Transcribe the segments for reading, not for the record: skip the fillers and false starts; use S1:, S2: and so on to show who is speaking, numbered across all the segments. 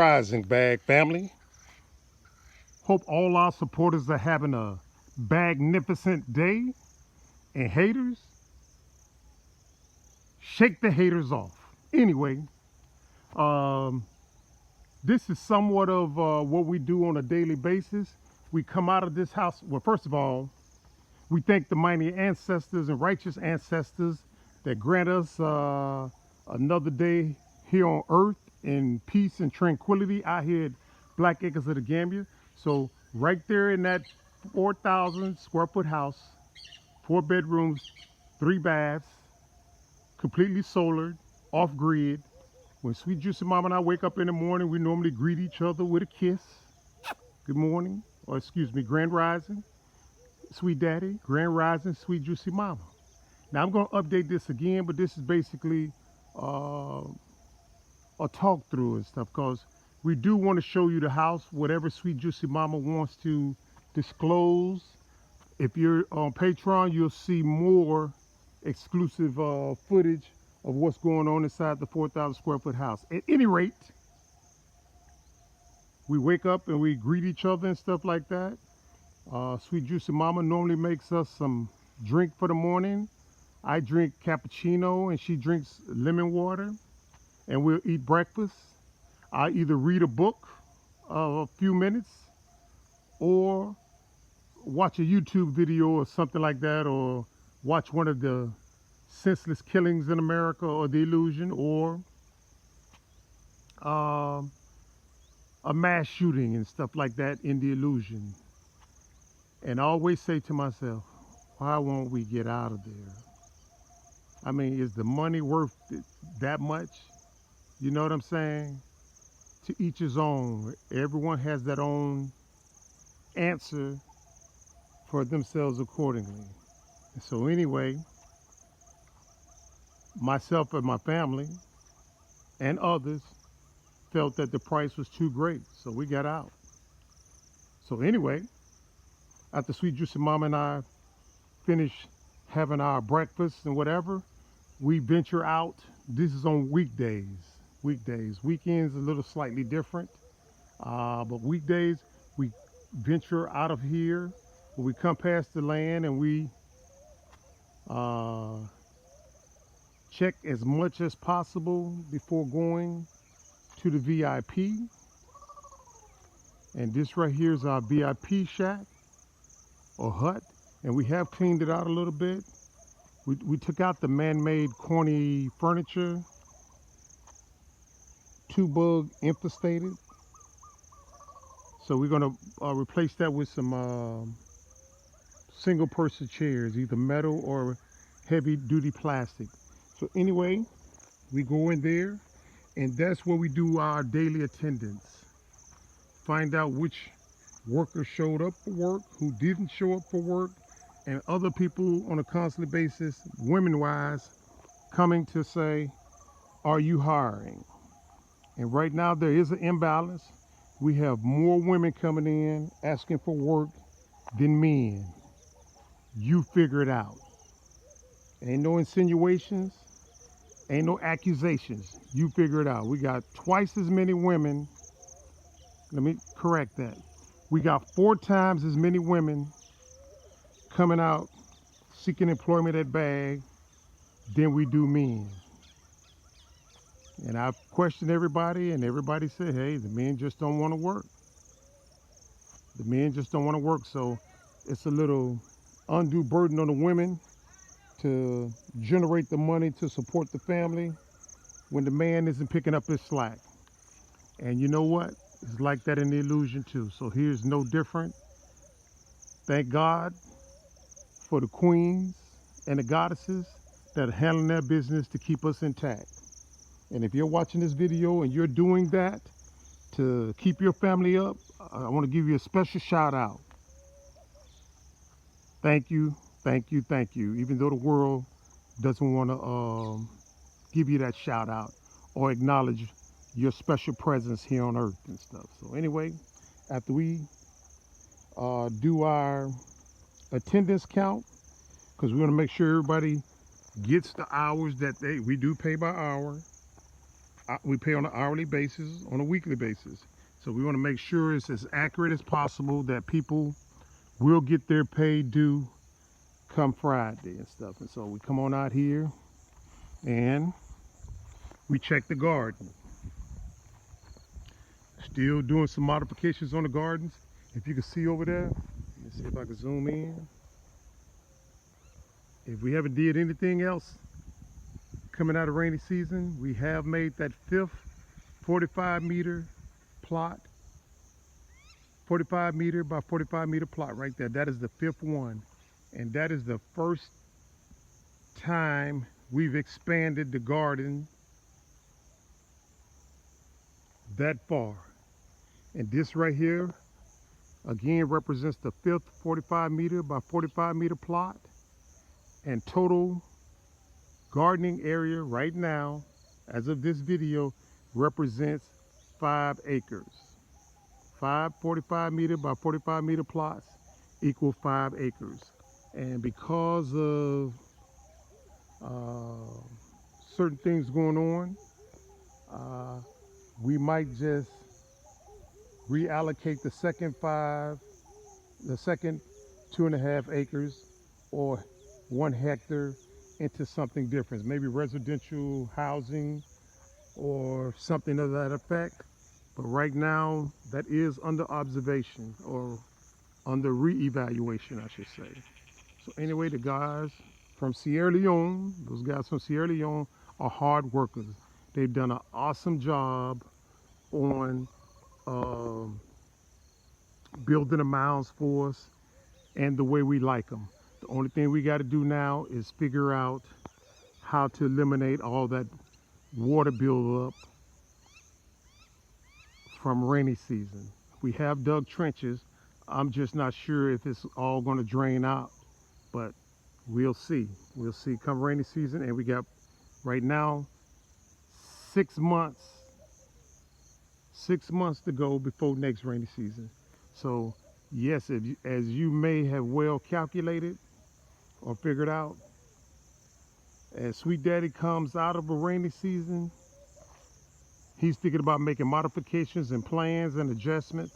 S1: Rising, Bag family. Hope all our supporters are having a magnificent day. And haters, shake the haters off. Anyway, um, this is somewhat of what we do on a daily basis. We come out of this house. Well, first of all, we thank the mighty ancestors and righteous ancestors that grant us another day here on earth in peace and tranquility out here at Black Acres of the Gambia. So right there in that 4,000 square foot house, 4 bedrooms, 3 baths, completely solared, off grid. When Sweet Juicy Mama and I wake up in the morning, we normally greet each other with a kiss. Good morning, or excuse me, Grand Rising, Sweet Daddy, Grand Rising, Sweet Juicy Mama. Now I'm going to update this again, but this is basically a talk through and stuff, because we do want to show you the house, whatever Sweet Juicy Mama wants to disclose. If you're on Patreon, you'll see more exclusive footage of what's going on inside the 4,000 square foot house. At any rate, we wake up and we greet each other and stuff like that. Sweet Juicy Mama normally makes us some drink for the morning. I drink cappuccino and she drinks lemon water, and we'll eat breakfast. I either read a book of a few minutes or watch a YouTube video or something like that, or watch one of the senseless killings in America or The Illusion, or a mass shooting and stuff like that in The Illusion. And I always say to myself, why won't we get out of there? I mean, is the money worth it that much? You know what I'm saying? To each his own. Everyone has that own answer for themselves accordingly. And so anyway, myself and my family and others felt that the price was too great, so we got out. So anyway, after Sweet Juicy Mama and I finish having our breakfast and whatever, we venture out. This is on weekdays. Weekends a little slightly different, but weekdays we venture out of here. When we come past the land and we check as much as possible before going to the VIP. And this right here is our VIP shack or hut, and we have cleaned it out a little bit. We took out the man-made corny furniture, 2-bug infestated. So we're gonna replace that with some single person chairs, either metal or heavy duty plastic. So anyway, we go in there, and that's where we do our daily attendance. Find out which workers showed up for work, who didn't show up for work, and other people on a constant basis, women-wise, coming to say, are you hiring? And right now there is an imbalance. We have more women coming in asking for work than men. You figure it out. Ain't no insinuations, ain't no accusations. You figure it out. We got twice as many women. Let me correct that. We got 4 times as many women coming out seeking employment at Bag than we do men. And I've questioned everybody, and everybody said, hey, the men just don't want to work. The men just don't want to work, so it's a little undue burden on the women to generate the money to support the family when the man isn't picking up his slack. And you know what? It's like that in The Illusion too. So here's no different. Thank God for the queens and the goddesses that are handling their business to keep us intact. And if you're watching this video and you're doing that to keep your family up, I want to give you a special shout out. Thank you, thank you, thank you. Even though the world doesn't want to give you that shout out or acknowledge your special presence here on earth and stuff. So anyway, after we do our attendance count, because we want to make sure everybody gets the hours that we do pay by hour. we pay on an hourly basis, on a weekly basis. So we want to make sure it's as accurate as possible, that people will get their pay due come Friday and stuff. And so we come on out here and we check the garden. Still doing some modifications on the gardens. If you can see over there, let's see if I can zoom in. If we haven't did anything else coming out of rainy season, we have made that fifth 45-meter plot, 45-meter by 45-meter plot right there. That is the fifth one, and that is the first time we've expanded the garden that far. And this right here again represents the fifth 45-meter by 45-meter plot, and total gardening area right now, as of this video, represents 5 acres. 5 45-meter by 45-meter plots equal 5 acres. And because of certain things going on, we might just reallocate the second 2.5 acres or 1 hectare into something different, maybe residential housing or something of that effect. But right now, that is under observation, or under re-evaluation, I should say. So anyway, the guys from Sierra Leone, those guys from Sierra Leone are hard workers. They've done an awesome job on building the mounds for us and the way we like them. The only thing we got to do now is figure out how to eliminate all that water buildup from rainy season. We have dug trenches. I'm just not sure if it's all going to drain out, but we'll see. We'll see come rainy season. And we got right now 6 months to go before next rainy season. So yes, as you may have well calculated or figured out, as Sweet Daddy comes out of a rainy season, he's thinking about making modifications and plans and adjustments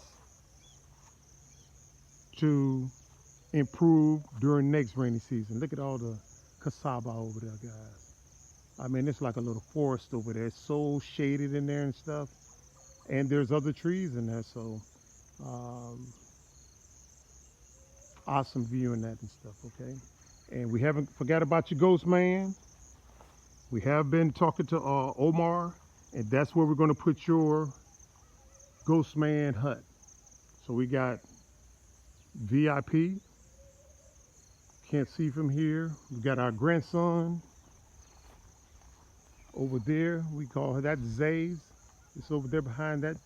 S1: to improve during next rainy season. Look at all the cassava over there, guys. I mean, it's like a little forest over there. It's so shaded in there and stuff. And there's other trees in there, so awesome view in that and stuff, okay? And we haven't forgot about your ghost man. We have been talking to Omar, and that's where we're going to put your ghost man hut. So we got VIP, can't see from here. We got our grandson over there. We call her that Zay's. It's over there behind that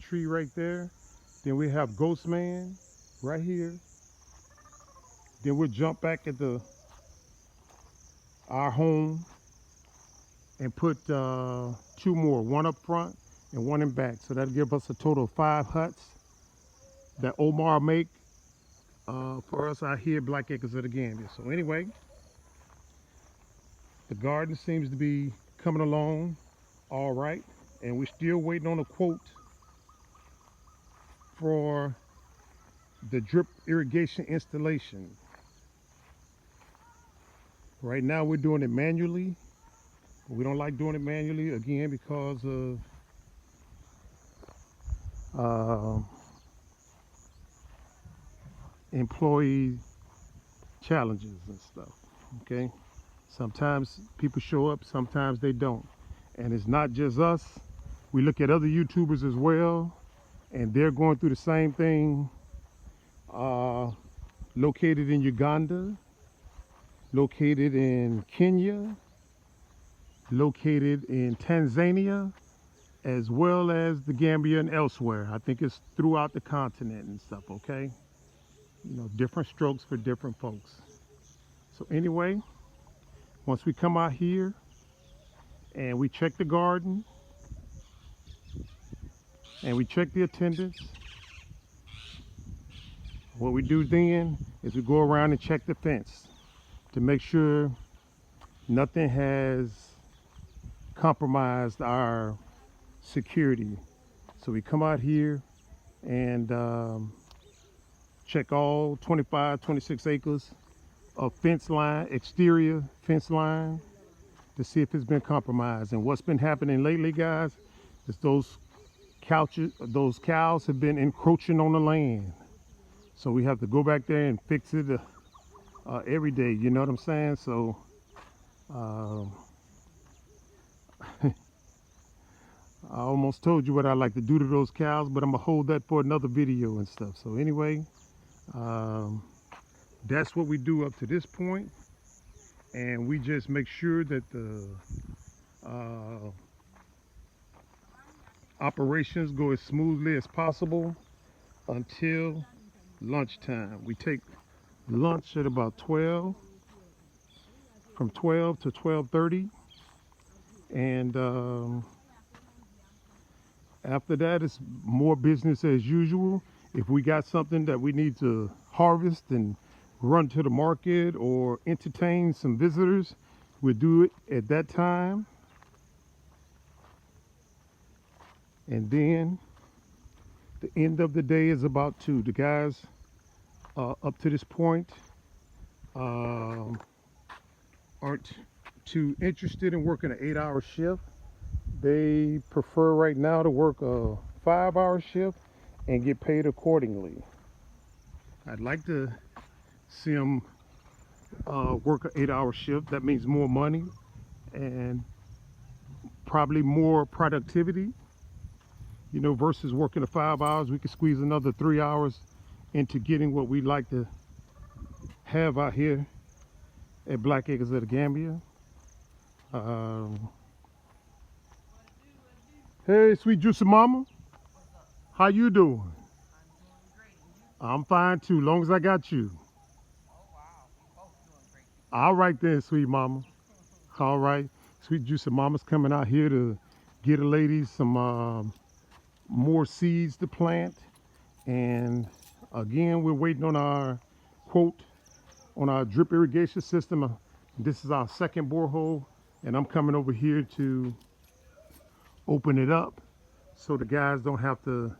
S1: tree right there. Then we have Ghost Man right here. Then we'll jump back at our home and put 2 more, 1 up front and 1 in back. So that'll give us a total of 5 huts that Omar make for us out here, Black Acres of the Gambia. So anyway, the garden seems to be coming along all right. And we're still waiting on a quote for the drip irrigation installation. Right now we're doing it manually. We don't like doing it manually, again, because of employee challenges and stuff, okay? Sometimes people show up, sometimes they don't. And it's not just us. We look at other YouTubers as well, and they're going through the same thing. Located in Uganda, located in Kenya, located in Tanzania, as well as the Gambia and elsewhere. I think it's throughout the continent and stuff, okay? You know, different strokes for different folks. So anyway, once we come out here and we check the garden, and we check the attendance, what we do then is we go around and check the fence to make sure nothing has compromised our security. So we come out here and check all 25, 26 acres of fence line, exterior fence line, to see if it's been compromised. And what's been happening lately, guys, is those cows have been encroaching on the land. So we have to go back there and fix it every day. You know what I'm saying? So I almost told you what I like to do to those cows, but I'm gonna hold that for another video and stuff. So anyway, that's what we do up to this point, and we just make sure that the operations go as smoothly as possible until lunchtime. We take lunch at about 12, from 12 to 12:30, and after that it's more business as usual. If we got something that we need to harvest and run to the market or entertain some visitors, we'll do it at that time. And then the end of the day is about 2. The guys up to this point aren't too interested in working an 8-hour shift. They prefer right now to work a 5-hour shift and get paid accordingly. I'd like to see them work an 8-hour shift. That means more money and probably more productivity, you know, versus working the 5 hours. We could squeeze another 3 hours into getting what we like to have out here at Black Acres of the Gambia. Hey, sweet juicy mama, how you doing? I'm fine too, long as I got you. All right then, sweet mama. All right, sweet juicy mama's coming out here to get a lady some more seeds to plant. And again, we're waiting on our quote on our drip irrigation system. This is our second borehole, and I'm coming over here to open it up so the guys don't have to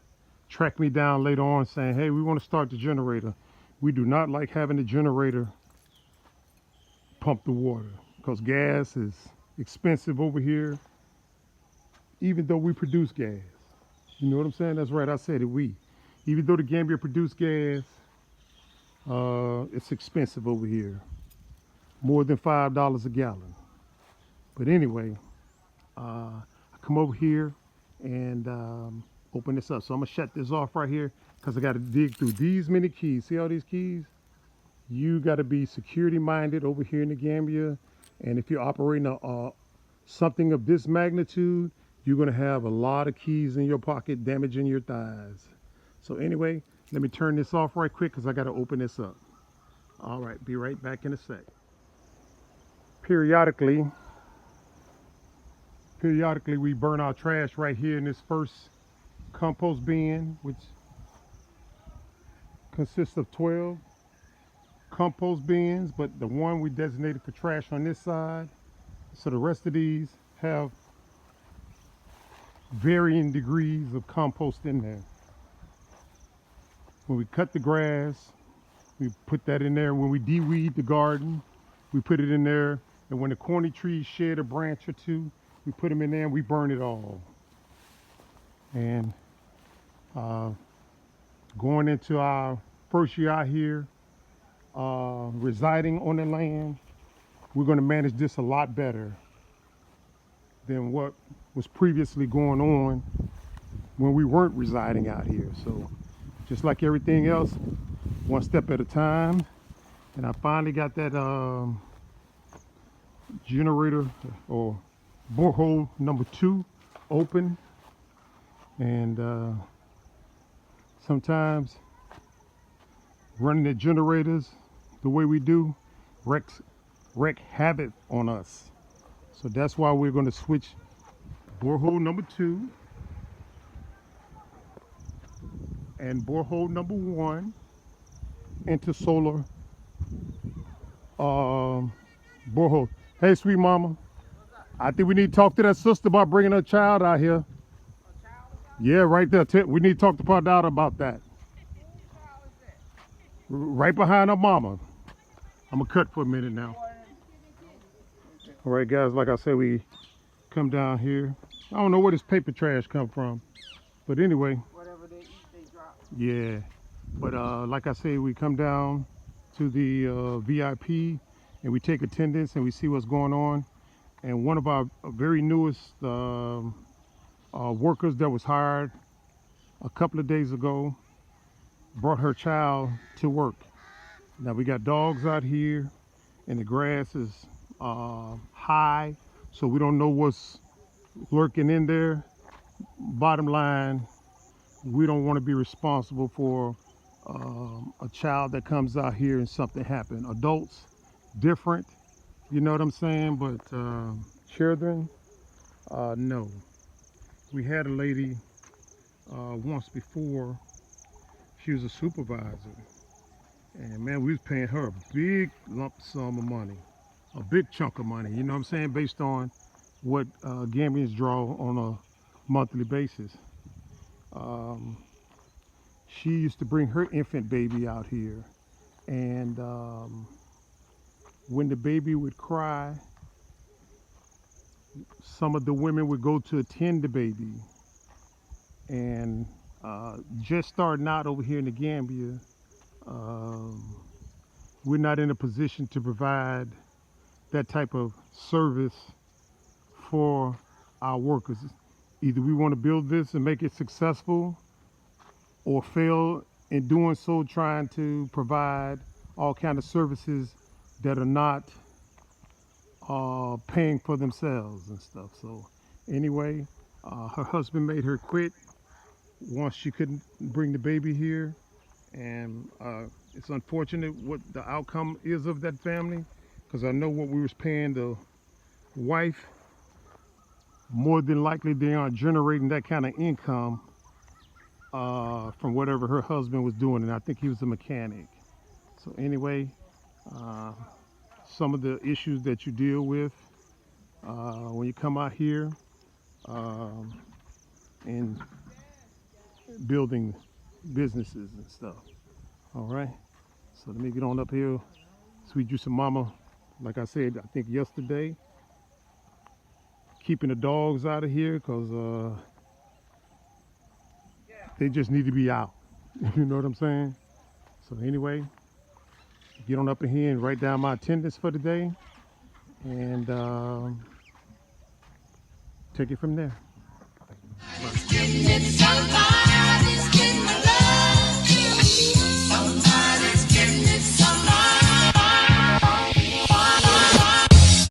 S1: track me down later on saying, hey, we want to start the generator. We do not like having the generator pump the water because gas is expensive over here, even though we produce gas. You know what I'm saying? That's right, I said it, we. Even though the Gambia produce gas, it's expensive over here. More than $5 a gallon. But anyway, I come over here and open this up. So I'm gonna shut this off right here because I gotta dig through these many keys. See all these keys? You gotta be security minded over here in the Gambia. And if you're operating something of this magnitude, you're gonna have a lot of keys in your pocket damaging your thighs. So anyway, let me turn this off right quick because I gotta open this up. All right, be right back in a sec. Periodically we burn our trash right here in this first compost bin, which consists of 12 compost bins, but the one we designated for trash on this side. So the rest of these have varying degrees of compost in there. When we cut the grass, we put that in there. When we de-weed the garden, we put it in there. And when the corny trees shed a branch or two, we put them in there and we burn it all. And going into our first year out here, residing on the land, we're going to manage this a lot better than what was previously going on when we weren't residing out here. So just like everything else, one step at a time. And I finally got that generator or borehole number 2 open. And sometimes running the generators the way we do wreak havoc on us. So that's why we're going to switch borehole number 2 and borehole number 1 into solar borehole. Hey, sweet mama. I think we need to talk to that sister about bringing her child out here. Yeah, right there. We need to talk to her daughter about that. Right behind her mama. I'm gonna cut for a minute now. All right, guys. Like I said, we come down here. I don't know where this paper trash come from, but anyway.
S2: Whatever they eat, they drop.
S1: Yeah, but like I say, we come down to the VIP and we take attendance and we see what's going on. And one of our very newest workers that was hired a couple of days ago brought her child to work. Now we got dogs out here and the grass is high, so we don't know what's lurking in there. Bottom line, we don't want to be responsible for a child that comes out here and something happened. Adults, different, you know what I'm saying? But children, no. We had a lady once before. She was a supervisor, and man, we was paying her a big lump sum of money, a big chunk of money, you know what I'm saying, based on what Gambians draw on a monthly basis. She used to bring her infant baby out here, and when the baby would cry, some of the women would go to attend the baby. And just starting out over here in the Gambia, we're not in a position to provide that type of service for our workers. Either we want to build this and make it successful, or fail in doing so, trying to provide all kind of services that are not paying for themselves and stuff. So anyway, her husband made her quit once she couldn't bring the baby here, and it's unfortunate what the outcome is of that family, because I know what we was paying the wife, more than likely they aren't generating that kind of income from whatever her husband was doing, and I think he was a mechanic. So anyway, some of the issues that you deal with when you come out here and building businesses and stuff. All right, so let me get on up here. Sweet Juice and Mama, like I said, I think yesterday, keeping the dogs out of here because they just need to be out. You know what I'm saying? So anyway, get on up in here and write down my attendance for the day, and take it from there. Bye.